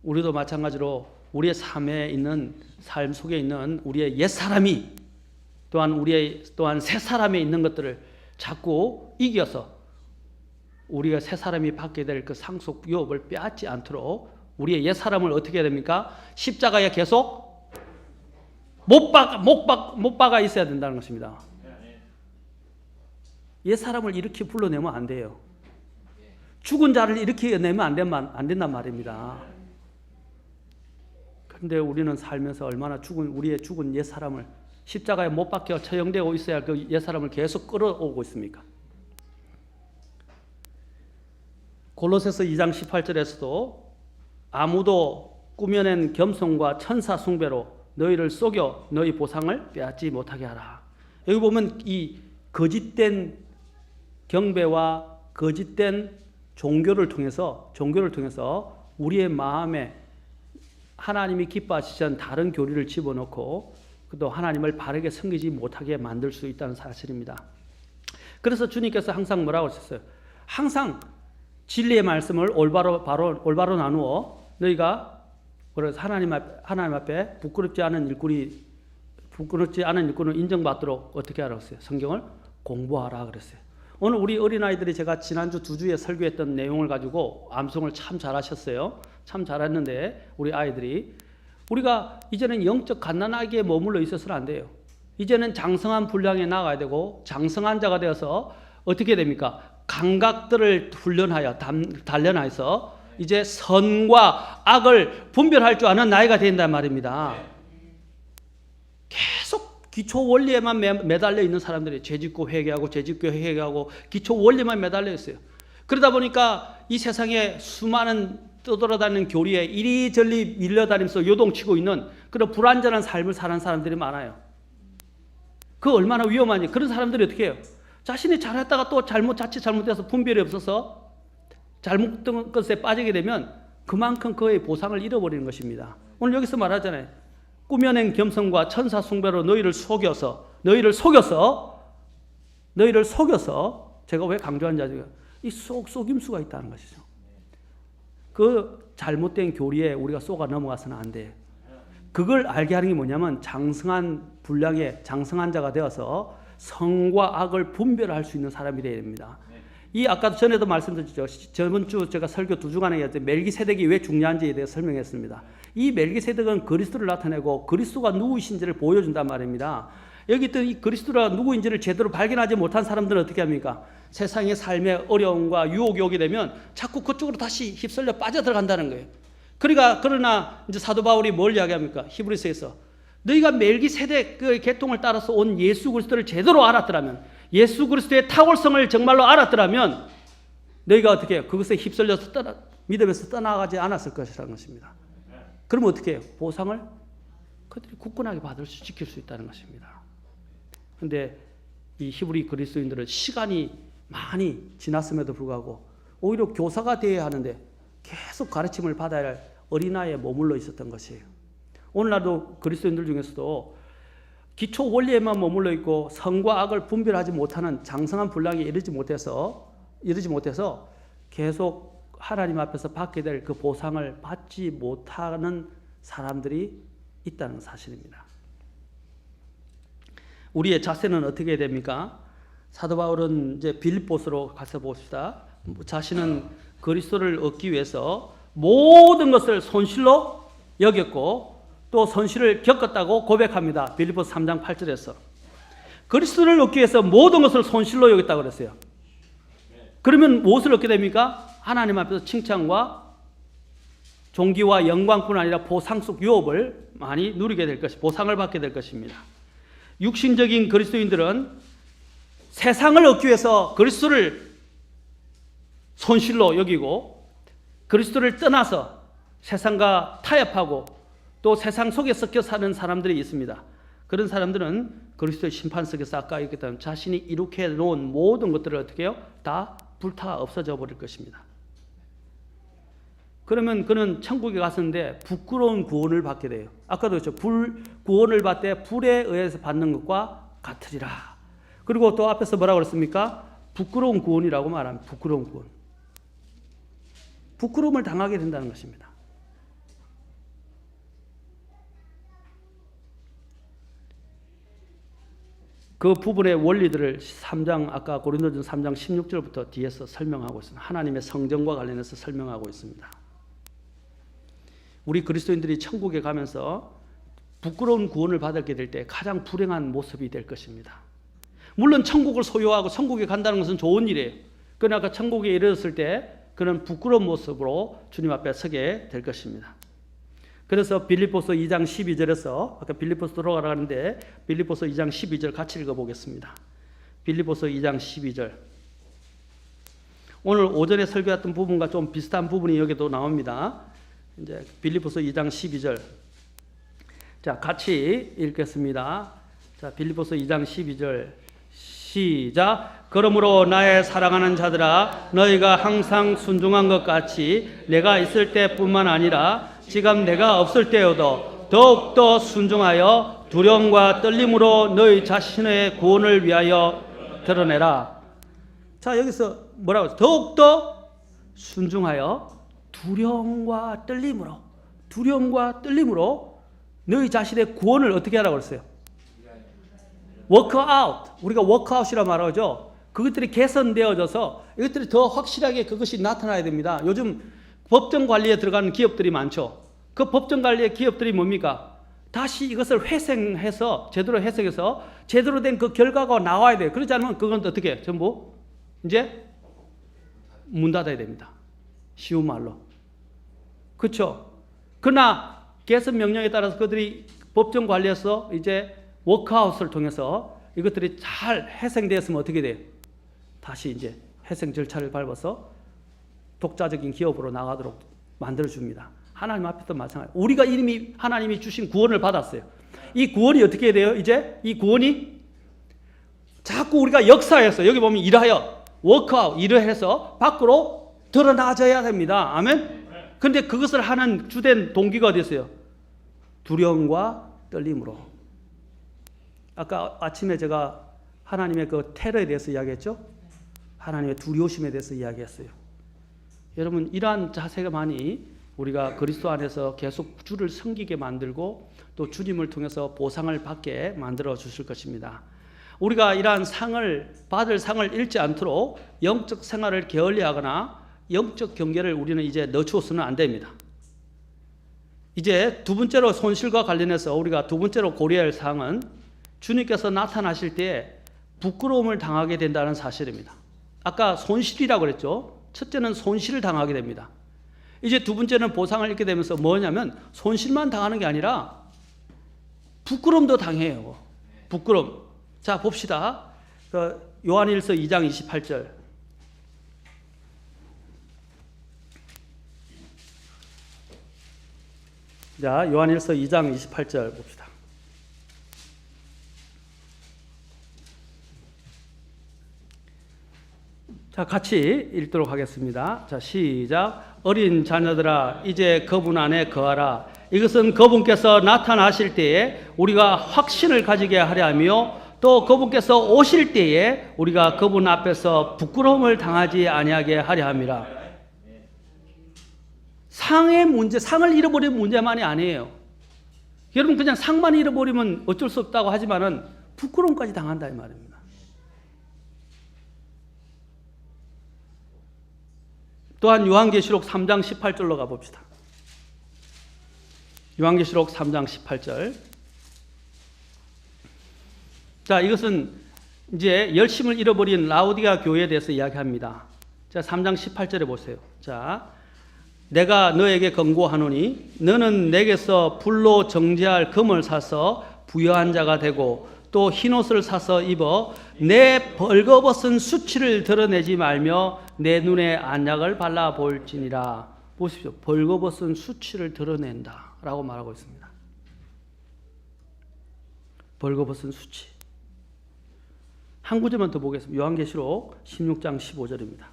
우리도 마찬가지로 우리의 삶 속에 있는 우리의 옛사람이 또한 새 사람에 있는 것들을 자꾸 이겨서 우리가 새 사람이 받게 될 그 상속 유업을 빼앗지 않도록 우리의 옛사람을 어떻게 해야 됩니까? 십자가에 계속 못 박아 있어야 된다는 것입니다. 옛사람을 이렇게 불러내면 안 돼요. 죽은 자를 이렇게 내면 안 된단 말입니다. 그런데 우리는 살면서 얼마나 우리의 죽은 옛사람을 십자가에 못 박혀 처형되고 있어야 그 옛사람을 계속 끌어오고 있습니까? 골로새서 2장 18절에서도 아무도 꾸며낸 겸손과 천사 숭배로 너희를 속여 너희 보상을 빼앗지 못하게 하라. 여기 보면 이 거짓된 경배와 거짓된 종교를 통해서 우리의 마음에 하나님이 기뻐하시지 다른 교리를 집어넣고 또 하나님을 바르게 섬기지 못하게 만들 수 있다는 사실입니다. 그래서 주님께서 항상 뭐라고 하셨어요? 항상 진리의 말씀을 올바로 나누어 너희가 그래서 하나님 앞에 부끄럽지 않은 일꾼을 인정받도록 어떻게 하라고 했어요? 성경을 공부하라 그랬어요. 오늘 우리 어린아이들이 제가 지난주 2주에 설교했던 내용을 가지고 암송을 참 잘하셨어요. 참 잘했는데 우리 아이들이 우리가 이제는 영적 갓난아기에 머물러 있어서는 안 돼요. 이제는 장성한 분량에 나가야 되고 장성한 자가 되어서 어떻게 됩니까? 감각들을 단련하여서 이제 선과 악을 분별할 줄 아는 나이가 된단 말입니다. 계속 기초 원리에만 매달려 있는 사람들이 죄짓고 회개하고 기초 원리만 매달려 있어요. 그러다 보니까 이 세상에 수많은 떠돌아다니는 교리에 이리저리 밀려다니면서 요동치고 있는 그런 불완전한 삶을 사는 사람들이 많아요. 그 얼마나 위험하니. 그런 사람들이 어떻게 해요? 자신이 잘했다가 또 자칫 잘못돼서 분별이 없어서 잘못된 것에 빠지게 되면 그만큼 그의 보상을 잃어버리는 것입니다. 오늘 여기서 말하잖아요. 꾸며낸 겸손과 천사 숭배로 너희를 속여서 제가 왜 강조하는지 아세요? 이 속임수가 있다는 것이죠. 그 잘못된 교리에 우리가 속아 넘어가서는 안 돼요. 그걸 알게 하는 게 뭐냐면 장성한 분량의 장성한 자가 되어서 성과 악을 분별할 수 있는 사람이 되어야 됩니다. 이 아까 전에도 말씀드렸죠. 저번 주 제가 설교 2주간에 멜기세덱이 왜 중요한지에 대해서 설명했습니다. 이 멜기세덱은 그리스도를 나타내고 그리스도가 누구이신지를 보여준단 말입니다. 여기 있던 이 그리스도가 누구인지를 제대로 발견하지 못한 사람들은 어떻게 합니까? 세상의 삶의 어려움과 유혹이 오게 되면 자꾸 그쪽으로 다시 휩쓸려 빠져들어간다는 거예요. 그러나 이제 사도 바울이 뭘 이야기합니까? 히브리서에서 너희가 멜기세덱 그 계통을 따라서 온 예수 그리스도를 제대로 알았더라면, 예수 그리스도의 탁월성을 정말로 알았더라면 너희가 어떻게 해요? 그것에 휩쓸려서 믿음에서 떠나가지 않았을 것이라는 것입니다. 그러면 어떻게 해요? 보상을 그들이 굳건하게 지킬 수 있다는 것입니다. 그런데 이 히브리 그리스도인들은 시간이 많이 지났음에도 불구하고 오히려 교사가 되어야 하는데 계속 가르침을 받아야 할 어린아이에 머물러 있었던 것이에요. 오늘날도 그리스도인들 중에서도 기초 원리에만 머물러 있고 선과 악을 분별하지 못하는 장성한 분량에 이르지 못해서 계속 하나님 앞에서 받게 될 그 보상을 받지 못하는 사람들이 있다는 사실입니다. 우리의 자세는 어떻게 됩니까? 사도 바울은 이제 빌립보스로 가서 봅시다. 자신은 그리스도를 얻기 위해서 모든 것을 손실로 여겼고 또 손실을 겪었다고 고백합니다. 빌립보스 3장 8절에서. 그리스도를 얻기 위해서 모든 것을 손실로 여겼다고 그랬어요. 그러면 무엇을 얻게 됩니까? 하나님 앞에서 칭찬과 존귀와 영광뿐 아니라 보상 속 유업을 많이 누리게 될 것이, 보상을 받게 될 것입니다. 육신적인 그리스도인들은 세상을 얻기 위해서 그리스도를 손실로 여기고 그리스도를 떠나서 세상과 타협하고 또 세상 속에 섞여 사는 사람들이 있습니다. 그런 사람들은 그리스도의 심판 속에서 아까 얘기했던 자신이 이룩해 놓은 모든 것들을 어떻게 해요? 다 불타 없어져 버릴 것입니다. 그러면 그는 천국에 갔는데 부끄러운 구원을 받게 돼요. 아까도 그랬죠. 구원을 받되 불에 의해서 받는 것과 같으리라. 그리고 또 앞에서 뭐라고 그랬습니까? 부끄러운 구원이라고 말합니다. 부끄러운 구원. 부끄러움을 당하게 된다는 것입니다. 그 부분의 원리들을 3장 아까 고린도전서 3장 16절부터 뒤에서 설명하고 있습니다. 하나님의 성전과 관련해서 설명하고 있습니다. 우리 그리스도인들이 천국에 가면서 부끄러운 구원을 받게 될 때 가장 불행한 모습이 될 것입니다. 물론 천국을 소유하고 천국에 간다는 것은 좋은 일이에요. 그러나 그 천국에 이르렀을 때 그는 부끄러운 모습으로 주님 앞에 서게 될 것입니다. 그래서 빌립보서 2장 12절에서 아까 빌립보서 들어가라는데 빌립보서 2장 12절 같이 읽어보겠습니다. 빌립보서 2장 12절. 오늘 오전에 설교했던 부분과 좀 비슷한 부분이 여기도 나옵니다. 이제 빌립보서 2장 12절. 자, 같이 읽겠습니다. 자, 빌립보서 2장 12절 시작. 그러므로 나의 사랑하는 자들아, 너희가 항상 순종한 것 같이 내가 있을 때뿐만 아니라 지금 내가 없을 때여도 더욱더 순종하여 두려움과 떨림으로 너희 자신의 구원을 위하여 드러내라. 자, 여기서 뭐라고 했어요? 더욱더 순종하여 두려움과 떨림으로 너희 자신의 구원을 어떻게 하라고 그랬어요? 워크아웃. 우리가 워크아웃이라고 말하죠. 그것들이 개선되어져서 이것들이 더 확실하게 그것이 나타나야 됩니다. 요즘 법정 관리에 들어가는 기업들이 많죠. 그 법정 관리의 기업들이 뭡니까? 다시 이것을 회생해서 제대로 된 그 결과가 나와야 돼요. 그렇지 않으면 그건 어떻게 해요? 전부 이제 문 닫아야 됩니다. 쉬운 말로. 그렇죠? 그러나 개선 명령에 따라서 그들이 법정 관리에서 이제 워크아웃을 통해서 이것들이 잘 회생되었으면 어떻게 돼요? 다시 이제 회생 절차를 밟아서 독자적인 기업으로 나가도록 만들어줍니다. 하나님 앞에도 마찬가지. 우리가 이미 하나님이 주신 구원을 받았어요. 이 구원이 어떻게 돼요? 이제 이 구원이 자꾸 우리가 역사에서 여기 보면 일하여 워크아웃 일을 해서 밖으로 드러나져야 됩니다. 아멘. 근데 그것을 하는 주된 동기가 어디 있어요? 두려움과 떨림으로. 아까 아침에 제가 하나님의 그 테러에 대해서 이야기했죠? 하나님의 두려우심에 대해서 이야기했어요. 여러분, 이러한 자세가만이 우리가 그리스도 안에서 계속 주를 섬기게 만들고 또 주님을 통해서 보상을 받게 만들어 주실 것입니다. 우리가 이러한 받을 상을 잃지 않도록 영적 생활을 게을리하거나 영적 경계를 우리는 이제 늦추어서는 안 됩니다. 이제 두 번째로 손실과 관련해서 우리가 두 번째로 고려해야 할 사항은 주님께서 나타나실 때 부끄러움을 당하게 된다는 사실입니다. 아까 손실이라고 그랬죠. 첫째는 손실을 당하게 됩니다. 이제 두 번째는 보상을 잃게 되면서 뭐냐면 손실만 당하는 게 아니라 부끄러움도 당해요. 부끄러움. 자, 봅시다. 요한일서 2장 28절. 자, 요한일서 2장 28절 봅시다. 자, 같이 읽도록 하겠습니다. 자, 시작. 어린 자녀들아, 이제 그분 안에 거하라. 이것은 그분께서 나타나실 때에 우리가 확신을 가지게 하려 하며 또 그분께서 오실 때에 우리가 그분 앞에서 부끄러움을 당하지 아니하게 하려 함이라. 상의 문제, 상을 잃어버리는 문제만이 아니에요. 여러분, 그냥 상만 잃어버리면 어쩔 수 없다고 하지만은 부끄러움까지 당한다 이 말입니다. 또한 요한계시록 3장 18절로 가봅시다. 요한계시록 3장 18절. 자, 이것은 이제 열심을 잃어버린 라오디가 교회에 대해서 이야기합니다. 자, 3장 18절에 보세요. 자, 내가 너에게 권고하노니 너는 내게서 불로 정죄할 금을 사서 부여한 자가 되고 또 흰옷을 사서 입어 내 벌거벗은 수치를 드러내지 말며 내 눈에 안약을 발라 볼지니라. 보십시오. 벌거벗은 수치를 드러낸다 라고 말하고 있습니다. 벌거벗은 수치. 한 구절만 더 보겠습니다. 요한계시록 16장 15절입니다.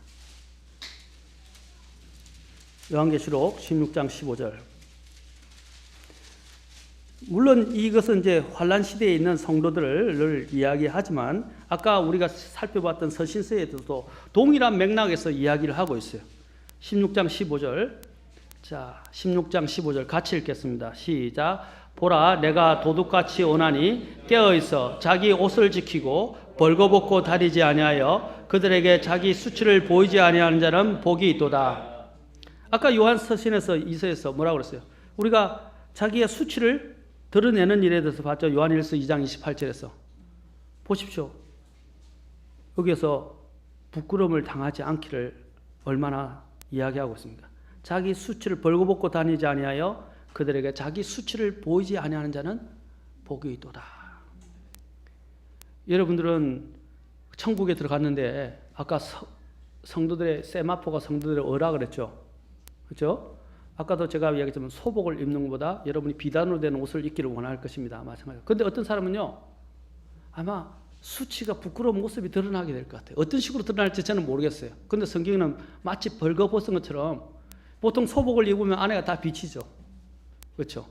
요한계시록 16장 15절. 물론 이것은 이제 환란 시대에 있는 성도들을 이야기하지만 아까 우리가 살펴봤던 서신서에도 동일한 맥락에서 이야기를 하고 있어요. 16장 15절. 자, 16장 15절 같이 읽겠습니다. 시작. 보라, 내가 도둑같이 오나니 깨어있어 자기 옷을 지키고 벌거벗고 다니지 아니하여 그들에게 자기 수치를 보이지 아니하는 자는 복이 있도다. 아까 요한 서신에서 이서에서 뭐라고 그랬어요? 우리가 자기의 수치를 드러내는 일에 대해서 봤죠. 요한일서 2장 28절에서. 보십시오. 여기에서 부끄러움을 당하지 않기를 얼마나 이야기하고 있습니까? 자기 수치를 벌거벗고 다니지 아니하여 그들에게 자기 수치를 보이지 아니하는 자는 복이 있도다. 여러분들은 천국에 들어갔는데 아까 성도들의 세마포가 성도들의 어라 그랬죠. 그렇죠? 아까도 제가 이야기했지만 소복을 입는 것보다 여러분이 비단으로 된 옷을 입기를 원할 것입니다. 마찬가지로. 그런데 어떤 사람은요, 아마 수치가 부끄러운 모습이 드러나게 될 것 같아요. 어떤 식으로 드러날지 저는 모르겠어요. 근데 성경에는 마치 벌거벗은 것처럼 보통 소복을 입으면 안에가 다 비치죠. 그렇죠?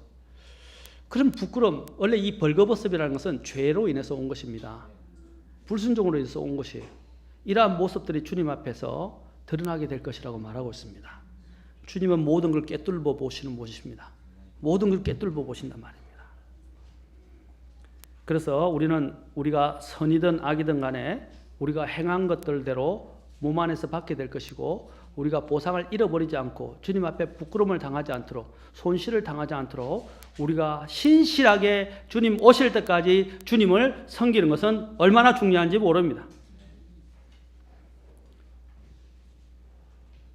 그런 부끄러움, 원래 이 벌거벗음이라는 것은 죄로 인해서 온 것입니다. 불순종으로 인해서 온 것이에요. 이러한 모습들이 주님 앞에서 드러나게 될 것이라고 말하고 있습니다. 주님은 모든 걸 꿰뚫어 보시는 분이십니다. 모든 걸 꿰뚫어 보신단 말입니다. 그래서 우리는 우리가 선이든 악이든 간에 우리가 행한 것들대로 몸 안에서 받게 될 것이고, 우리가 보상을 잃어버리지 않고 주님 앞에 부끄러움을 당하지 않도록, 손실을 당하지 않도록 우리가 신실하게 주님 오실 때까지 주님을 섬기는 것은 얼마나 중요한지 모릅니다.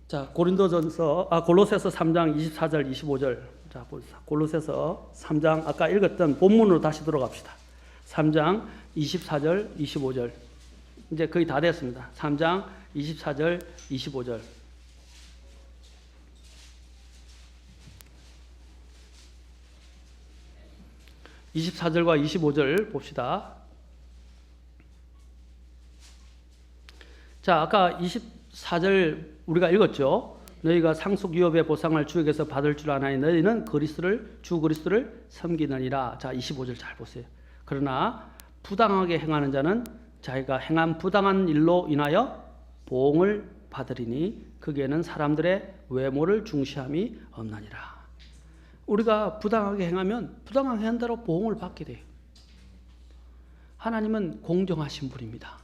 자, 골로새서 3장 24절 25절. 자, 골로새서 3장 아까 읽었던 본문으로 다시 들어갑시다. 3장 24절 25절. 이제 거의 다 됐습니다. 3장 24절 25절. (24절과 25절) 봅시다. 자, 아까 24절 우리가 읽었죠. 너희가 상속 유업의 보상을 주에게서 받을 줄 아나니 너희는 주 그리스도를 섬기느니라. 자, 25절 잘 보세요. 그러나 부당하게 행하는 자는 자기가 행한 부당한 일로 인하여 보응을 받으리니 그게는 사람들의 외모를 중시함이 없나니라. 우리가 부당하게 행하면 부당하게 한 대로 보응을 받게 돼요. 하나님은 공정하신 분입니다.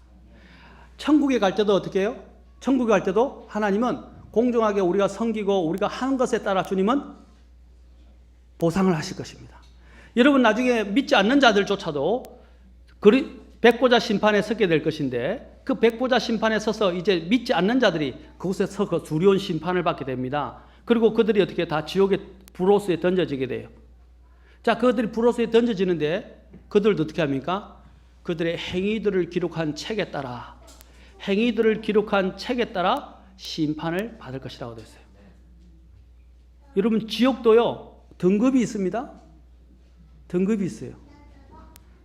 천국에 갈 때도 어떻게 해요? 천국에 갈 때도 하나님은 공정하게 우리가 섬기고 우리가 하는 것에 따라 주님은 보상을 하실 것입니다. 여러분 나중에 믿지 않는 자들조차도 백보자 심판에 서게 될 것인데, 그 백보자 심판에 서서 이제 믿지 않는 자들이 그곳에 서서 두려운 심판을 받게 됩니다. 그리고 그들이 어떻게 다 지옥의 불호수에 던져지게 돼요. 자, 그들이 불호수에 던져지는데 그들도 어떻게 합니까? 그들의 행위들을 기록한 책에 따라 심판을 받을 것이라고 되어 있어요. 여러분 지옥도요 등급이 있습니다. 등급이 있어요.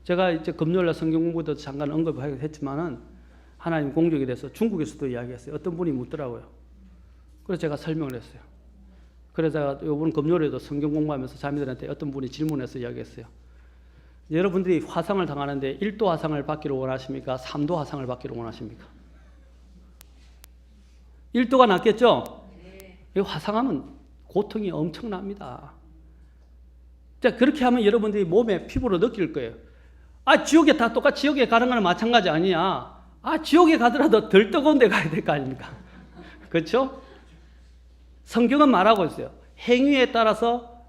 제가 이제 금요일날 성경 공부도 잠깐 언급했지만은 하나님 공적에 대해서 중국에서도 이야기했어요. 어떤 분이 묻더라고요. 그래서 제가 설명을 했어요. 그래서 제가 이번 금요일에도 성경 공부하면서 자매들한테 어떤 분이 질문해서 이야기했어요. 여러분들이 화상을 당하는데 1도 화상을 받기를 원하십니까? 3도 화상을 받기를 원하십니까? 1도가 낫겠죠? 이 화상하면 고통이 엄청납니다. 자, 그렇게 하면 여러분들이 몸에 피부로 느낄 거예요. 아, 지옥에 다 똑같이 지옥에 가는 거는 마찬가지 아니야. 아, 지옥에 가더라도 덜 뜨거운 데 가야 될 거 아닙니까? 그렇죠? 성경은 말하고 있어요. 행위에 따라서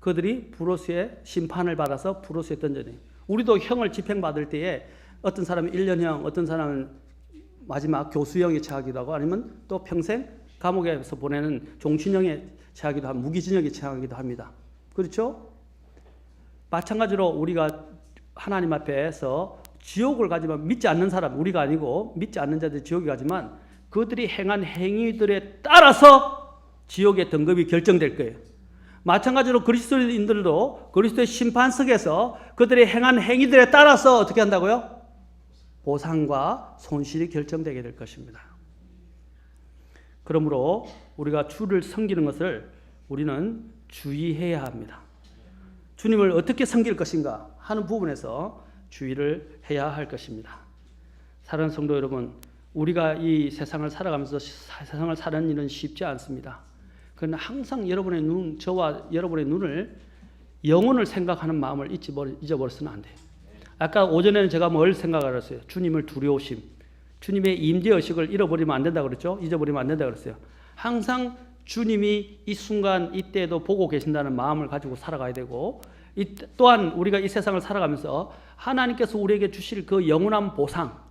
그들이 불호수에 심판을 받아서 불호수에 던져내요. 우리도 형을 집행받을 때에 어떤 사람은 1년형, 어떤 사람은 마지막 교수형에 처하기도 하고, 아니면 또 평생 감옥에서 보내는 종신형에 처하기도 하고, 무기징역에 처하기도 합니다. 그렇죠? 마찬가지로 우리가 하나님 앞에서 지옥을 가지만 믿지 않는 사람, 우리가 아니고 믿지 않는 자들이 지옥에 가지만 그들이 행한 행위들에 따라서 지옥의 등급이 결정될 거예요. 마찬가지로 그리스도인들도 그리스도의 심판석에서 그들이 행한 행위들에 따라서 어떻게 한다고요? 보상과 손실이 결정되게 될 것입니다. 그러므로 우리가 주를 섬기는 것을 우리는 주의해야 합니다. 주님을 어떻게 섬길 것인가 하는 부분에서 주의를 해야 할 것입니다. 사랑하는 성도 여러분, 우리가 이 세상을 살아가면서 세상을 사는 일은 쉽지 않습니다. 그러나 항상 저와 여러분의 눈을, 영혼을 생각하는 마음을 잊어버려서는 안 돼요. 아까 오전에는 제가 뭘 생각을 했어요? 주님을 두려우심, 주님의 임재의식을 잃어버리면 안 된다고 그랬죠? 잊어버리면 안 된다고 그랬어요. 항상 주님이 이 순간 이때에도 보고 계신다는 마음을 가지고 살아가야 되고, 또한 우리가 이 세상을 살아가면서 하나님께서 우리에게 주실 그 영원한 보상,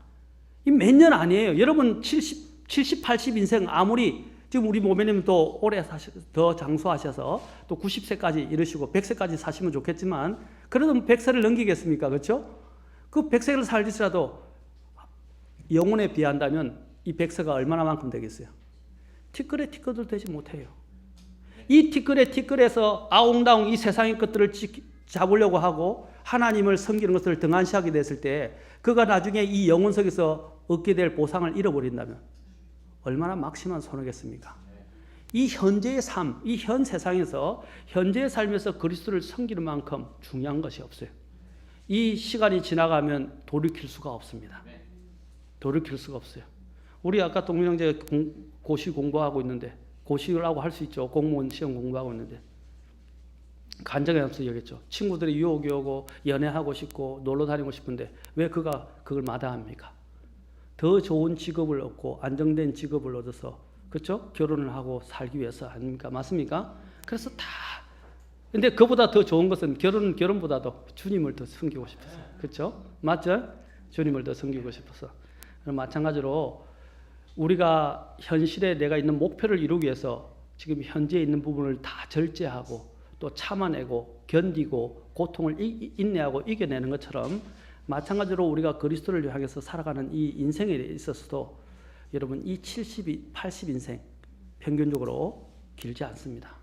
이 몇 년 아니에요. 여러분 70, 80 인생 아무리 지금 우리 모매님 또 오래 더 장수하셔서 또 90세까지 이르시고 100세까지 사시면 좋겠지만, 그래도 100세를 넘기겠습니까? 그렇죠? 그 100세를 살지라도 영혼에 비한다면 이 100세가 얼마나만큼 되겠어요? 티끌에 티끌도 되지 못해요. 이 티끌에 티끌에서 아웅다웅 이 세상의 것들을 잡으려고 하고 하나님을 섬기는 것을 등한시하게 됐을 때 그가 나중에 이 영혼 속에서 얻게 될 보상을 잃어버린다면 얼마나 막심한 손해겠습니까? 이 현재의 삶, 이 현 세상에서 현재의 삶에서 그리스도를 섬기는 만큼 중요한 것이 없어요. 이 시간이 지나가면 돌이킬 수가 없습니다. 돌이킬 수가 없어요. 우리 아까 동민 형제 고시 공부하고 있는데, 고시라고 할 수 있죠. 공무원 시험 공부하고 있는데 간증에 앞서 얘기했죠. 친구들이 유혹이 오고 연애하고 싶고 놀러 다니고 싶은데 왜 그가 그걸 마다합니까? 더 좋은 직업을 얻고 안정된 직업을 얻어서, 그렇죠? 결혼을 하고 살기 위해서 아닙니까? 맞습니까? 그래서 다, 근데 그보다 더 좋은 것은 결혼보다도 주님을 더 섬기고 싶어서, 그렇죠? 맞죠? 주님을 더 섬기고 싶어서. 마찬가지로 우리가 현실에 내가 있는 목표를 이루기 위해서 지금 현재에 있는 부분을 다 절제하고 또 참아내고 견디고 고통을 인내하고 이겨내는 것처럼, 마찬가지로 우리가 그리스도를 향해서 살아가는 이 인생에 있어서도 여러분 이 70, 80 인생 평균적으로 길지 않습니다.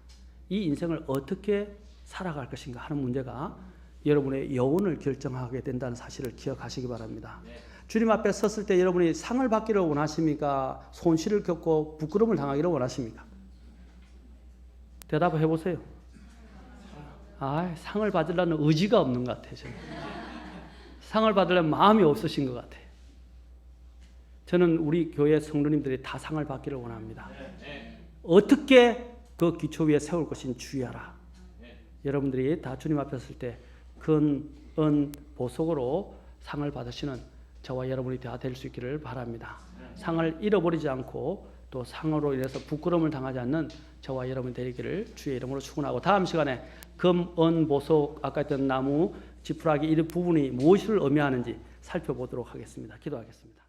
이 인생을 어떻게 살아갈 것인가 하는 문제가 여러분의 영혼을 결정하게 된다는 사실을 기억하시기 바랍니다. 주님 앞에 섰을 때 여러분이 상을 받기를 원하십니까? 손실을 겪고 부끄러움을 당하기를 원하십니까? 대답을 해보세요. 상을 받으려는 의지가 없는 것 같아요. 저는. 상을 받으려는 마음이 없으신 것 같아요. 저는 우리 교회 성도님들이 다 상을 받기를 원합니다. 어떻게 그 기초 위에 세울 것인 주의하라. 여러분들이 다 주님 앞에 섰을 때 큰 은 보석으로 상을 받으시는 저와 여러분이 다 될 수 있기를 바랍니다. 상을 잃어버리지 않고 또 상으로 인해서 부끄러움을 당하지 않는 저와 여러분이 되기를 주의 이름으로 축원하고, 다음 시간에 금, 은, 보석, 아까 했던 나무, 지푸라기 이 부분이 무엇을 의미하는지 살펴보도록 하겠습니다. 기도하겠습니다.